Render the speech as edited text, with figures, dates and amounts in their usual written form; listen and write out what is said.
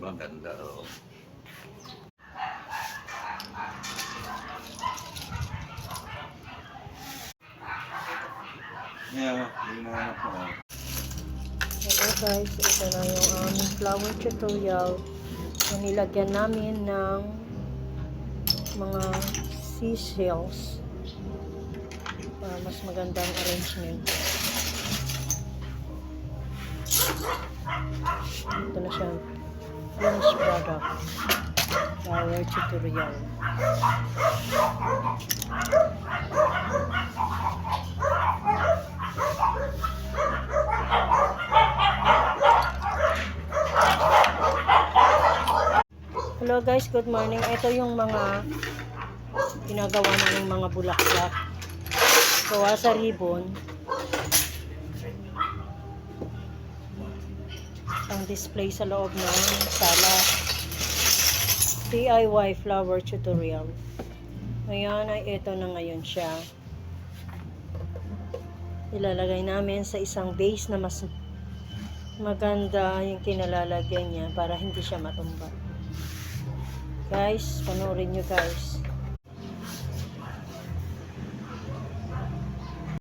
Maganda, oh. Yeah, yung mga anak mo. Hello guys, ito na yung aming flower tutorial na nilagyan namin ng mga seashells para mas magandang arrangement. Ito na siya, finished product, flower tutorial. Hello guys, good morning. Ito yung mga ginagawa namin mga bulaklak. Gawa sa ribbon. Ang display sa loob ng sala. DIY flower tutorial. Ngayon ay ito na ngayon siya. Ilalagay namin sa isang vase na mas maganda yung kinalalagyan niya para hindi siya matumba. Guys, panoorin nyo guys.